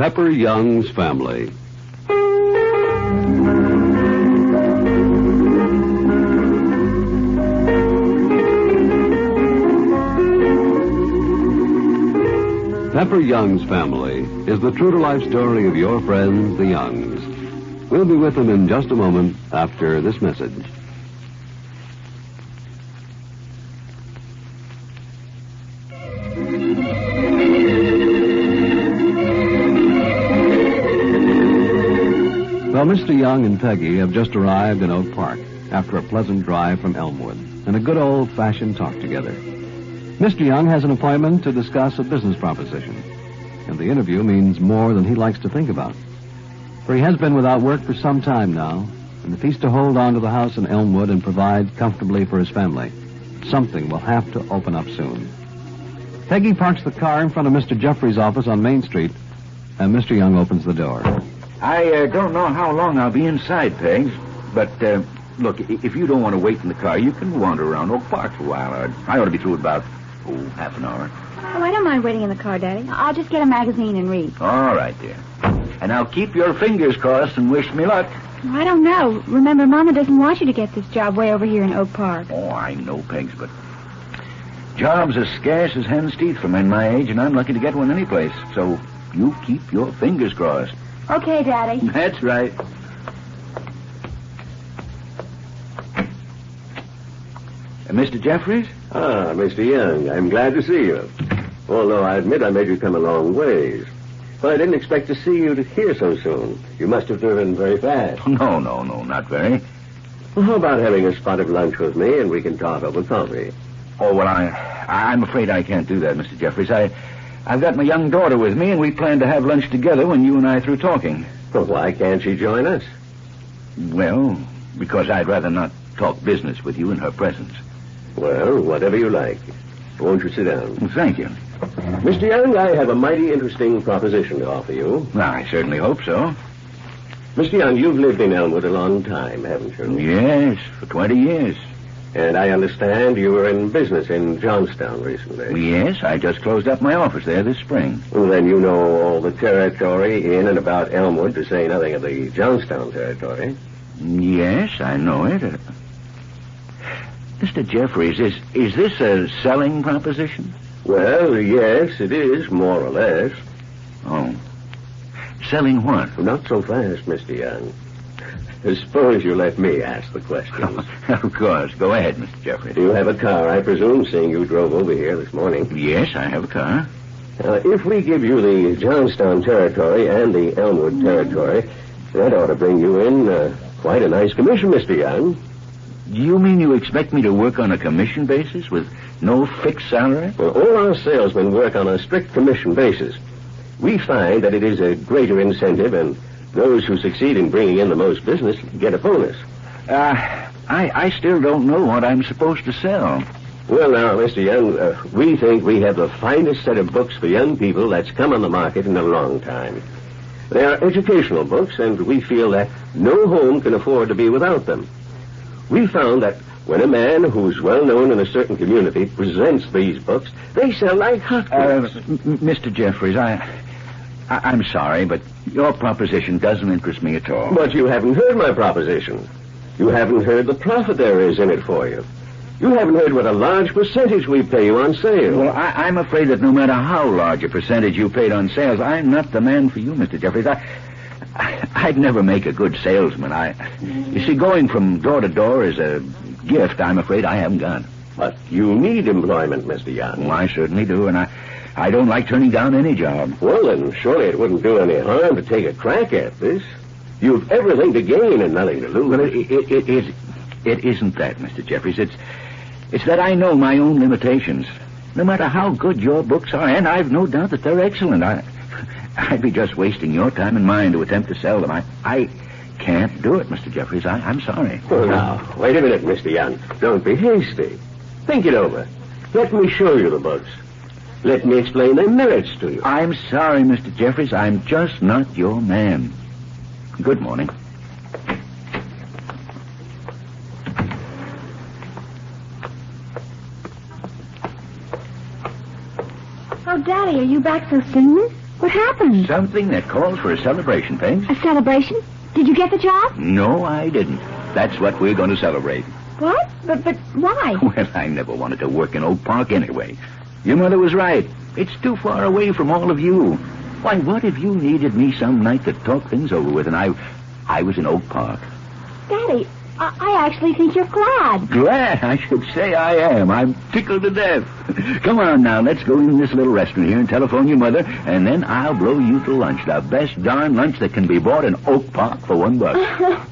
Pepper Young's Family. Pepper Young's Family is the true-to-life story of your friends, the Youngs. We'll be with them in just a moment after this message. Well, Mr. Young and Peggy have just arrived in Oak Park after a pleasant drive from Elmwood and a good old-fashioned talk together. Mr. Young has an appointment to discuss a business proposition, and the interview means more than he likes to think about. For he has been without work for some time now, and if he's to hold on to the house in Elmwood and provide comfortably for his family, something will have to open up soon. Peggy parks the car in front of Mr. Jeffrey's office on Main Street, and Mr. Young opens the door. I don't know how long I'll be inside, Pegs, but, look, if you don't want to wait in the car, you can wander around Oak Park for a while. I ought to be through in about, half an hour. Oh, I don't mind waiting in the car, Daddy. I'll just get a magazine and read. All right, dear. And now keep your fingers crossed and wish me luck. Oh, I don't know. Remember, Mama doesn't want you to get this job way over here in Oak Park. Oh, I know, Pegs, but jobs as scarce as hen's teeth for men my age, and I'm lucky to get one any place. So you keep your fingers crossed. Okay, Daddy. That's right. Mr. Jeffries? Ah, Mr. Young, I'm glad to see you. Although I admit I made you come a long ways. But I didn't expect to see you here so soon. You must have driven very fast. No, not very. Well, how about having a spot of lunch with me and we can talk over coffee? Oh, well, I'm afraid I can't do that, Mr. Jeffries. I've got my young daughter with me, and we plan to have lunch together when you and I are through talking. Well, why can't she join us? Well, because I'd rather not talk business with you in her presence. Well, whatever you like. Won't you sit down? Well, thank you. Mr. Young, I have a mighty interesting proposition to offer you. Well, I certainly hope so. Mr. Young, you've lived in Elmwood a long time, haven't you? Yes, for 20 years. And I understand you were in business in Johnstown recently. Yes, I just closed up my office there this spring. Well, then you know all the territory in and about Elmwood, to say nothing of the Johnstown territory. Yes, I know it. Mr. Jeffries, is this a selling proposition? Well, yes, it is, more or less. Oh. Selling what? Not so fast, Mr. Young. Suppose you let me ask the questions. Of course. Go ahead, Mr. Jeffries. You have a car, I presume, seeing you drove over here this morning. Yes, I have a car. If we give you the Johnstown territory and the Elmwood territory, that ought to bring you in quite a nice commission, Mr. Young. You mean you expect me to work on a commission basis with no fixed salary? Well, all our salesmen work on a strict commission basis. We find that it is a greater incentive, and those who succeed in bringing in the most business get a bonus. I still don't know what I'm supposed to sell. Well, now, Mr. Young, we think we have the finest set of books for young people that's come on the market in a long time. They are educational books, and we feel that no home can afford to be without them. We found that when a man who's well known in a certain community presents these books, they sell like hotcakes. Mr. Jeffries, I'm sorry, but your proposition doesn't interest me at all. But you haven't heard my proposition. You haven't heard the profit there is in it for you. You haven't heard what a large percentage we pay you on sale. Well, I'm afraid that no matter how large a percentage you paid on sales, I'm not the man for you, Mr. Jeffries. I'd never make a good salesman. You see, going from door to door is a gift I'm afraid I haven't got. But you need employment, Mr. Young. Well, I certainly do, and I don't like turning down any job. Well, then, surely it wouldn't do any harm to take a crack at this. You've everything to gain and nothing to lose. Well, it isn't that, Mr. Jeffries. It's that I know my own limitations. No matter how good your books are, and I've no doubt that they're excellent, I'd be just wasting your time and mine to attempt to sell them. I can't do it, Mr. Jeffries. I'm sorry. Well, now, wait a minute, Mr. Young. Don't be hasty. Think it over. Let me show you the books. Let me explain their merits to you. I'm sorry, Mr. Jeffries. I'm just not your man. Good morning. Oh, Daddy, are you back so soon? What happened? Something that calls for a celebration, Pegs. A celebration? Did you get the job? No, I didn't. That's what we're going to celebrate. What? But why? Well, I never wanted to work in Oak Park anyway. Your mother was right. It's too far away from all of you. Why, what if you needed me some night to talk things over with and I was in Oak Park? Daddy, I actually think you're glad. Glad? I should say I am. I'm tickled to death. Come on now, let's go in this little restaurant here and telephone your mother, and then I'll blow you to lunch. The best darn lunch that can be bought in Oak Park for $1.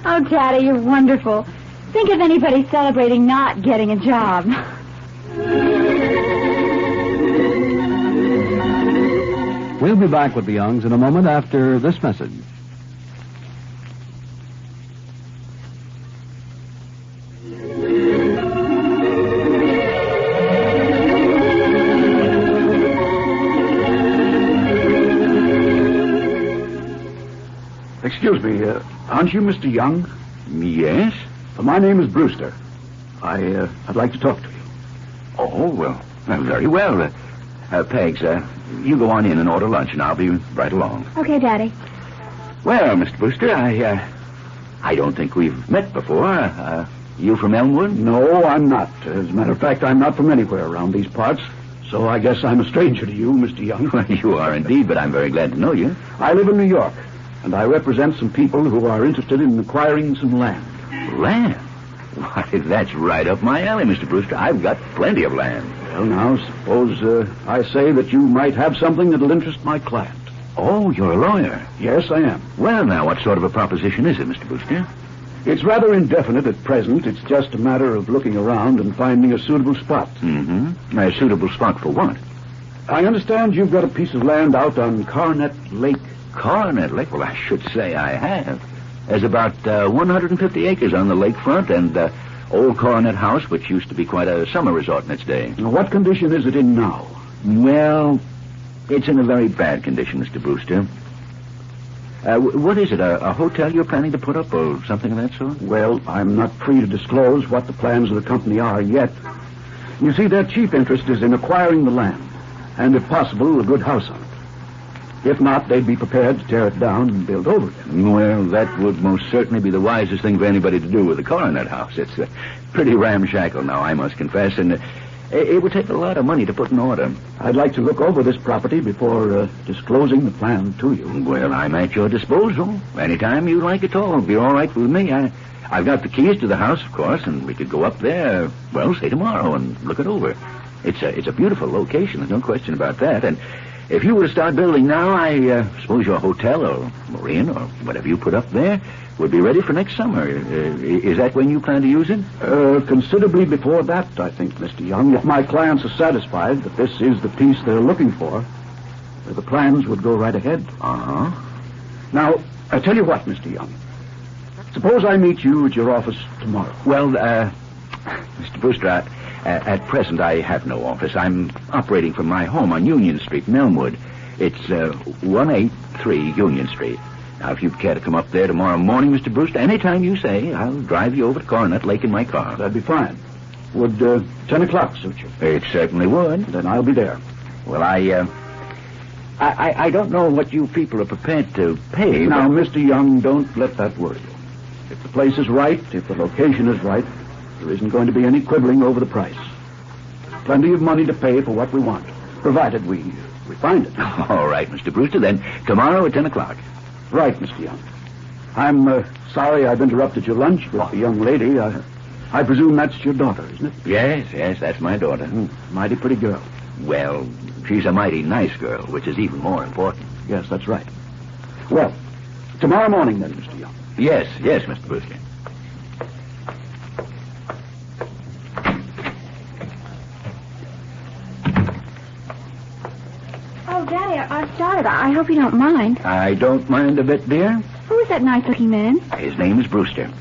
Oh, Daddy, you're wonderful. Think of anybody celebrating not getting a job. We'll be back with the Youngs in a moment after this message. Excuse me, aren't you Mr. Young? Yes? My name is Brewster. I'd like to talk to you. Oh, well, very well. Pegs, you go on in and order lunch, and I'll be right along. Okay, Daddy. Well, Mr. Brewster, I don't think we've met before. You from Elmwood? No, I'm not. As a matter of fact, I'm not from anywhere around these parts, so I guess I'm a stranger to you, Mr. Young. Well, you are indeed, but I'm very glad to know you. I live in New York, and I represent some people who are interested in acquiring some land. Land? Why, that's right up my alley, Mr. Brewster. I've got plenty of land. Well, now, suppose I say that you might have something that'll interest my client. Oh, you're a lawyer. Yes, I am. Well, now, what sort of a proposition is it, Mr. Brewster? It's rather indefinite at present. It's just a matter of looking around and finding a suitable spot. Mm-hmm. A suitable spot for what? I understand you've got a piece of land out on Coronet Lake. Coronet Lake? Well, I should say I have. There's about 150 acres on the lakefront and old Coronet House, which used to be quite a summer resort in its day. Now, what condition is it in now? Well, it's in a very bad condition, Mr. Brewster. What is it, a hotel you're planning to put up or something of that sort? Well, I'm not free to disclose what the plans of the company are yet. You see, their chief interest is in acquiring the land, and if possible, a good house on it. If not, they'd be prepared to tear it down and build over it. Well, that would most certainly be the wisest thing for anybody to do with a Coronet House. It's pretty ramshackle now, I must confess, and it would take a lot of money to put in order. I'd like to look over this property before disclosing the plan to you. Well, I'm at your disposal. Anytime you like at all. It'll be all right with me. I've got the keys to the house, of course, and we could go up there, well, say tomorrow and look it over. It's a beautiful location, there's no question about that, and if you were to start building now, I suppose your hotel or marine or whatever you put up there would be ready for next summer. Is that when you plan to use it? Considerably before that, I think, Mr. Young. If my clients are satisfied that this is the piece they're looking for, the plans would go right ahead. Uh-huh. Now, I tell you what, Mr. Young. Suppose I meet you at your office tomorrow. Well, Mr. Brewster, at present, I have no office. I'm operating from my home on Union Street in Elmwood. It's 183 Union Street. Now, if you'd care to come up there tomorrow morning, Mr. Brewster, anytime you say, I'll drive you over to Coronet Lake in my car. That'd be fine. Would 10 o'clock suit you? It certainly would. Then I'll be there. Well, I don't know what you people are prepared to pay. Now, Mr. Young, don't let that worry you. If the place is right, if the location is right, there isn't going to be any quibbling over the price. Plenty of money to pay for what we want, provided we find it. All right, Mr. Brewster, then tomorrow at 10 o'clock. Right, Mr. Young. I'm sorry I've interrupted your lunch with the young lady. I presume that's your daughter, isn't it? Yes, that's my daughter. Mighty pretty girl. Well, she's a mighty nice girl, which is even more important. Yes, that's right. Well, tomorrow morning then, Mr. Young. Yes, Mr. Brewster. Oh, Daddy, I started. I hope you don't mind. I don't mind a bit, dear. Who is that nice-looking man? His name is Brewster.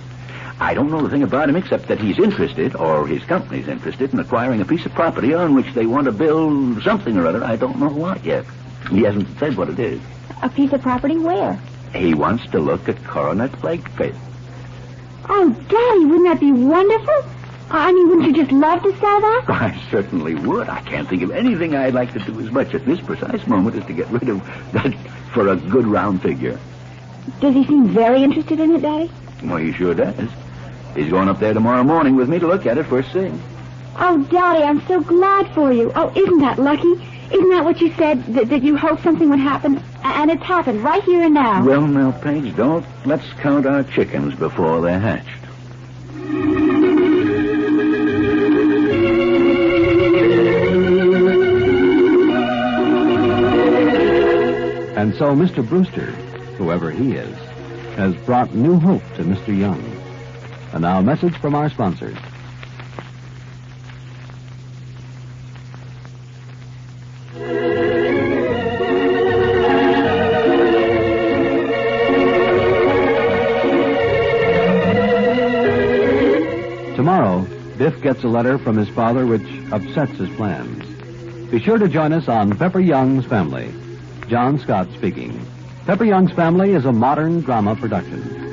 I don't know a thing about him except that he's interested, or his company's interested, in acquiring a piece of property on which they want to build something or other. I don't know what yet. He hasn't said what it is. A piece of property where? He wants to look at Coronet Lake Pit. Oh, Daddy, wouldn't that be wonderful? I mean, wouldn't you just love to sell that? I certainly would. I can't think of anything I'd like to do as much at this precise moment as to get rid of that for a good round figure. Does he seem very interested in it, Daddy? Well, he sure does. He's going up there tomorrow morning with me to look at it first thing. Oh, Daddy, I'm so glad for you. Oh, isn't that lucky? Isn't that what you said, that you hoped something would happen? And it's happened right here and now. Well, now, Paige, let's count our chickens before they're hatched. And so Mr. Brewster, whoever he is, has brought new hope to Mr. Young. And now a message from our sponsors. Tomorrow, Biff gets a letter from his father which upsets his plans. Be sure to join us on Pepper Young's Family. John Scott speaking. Pepper Young's Family is a modern drama production.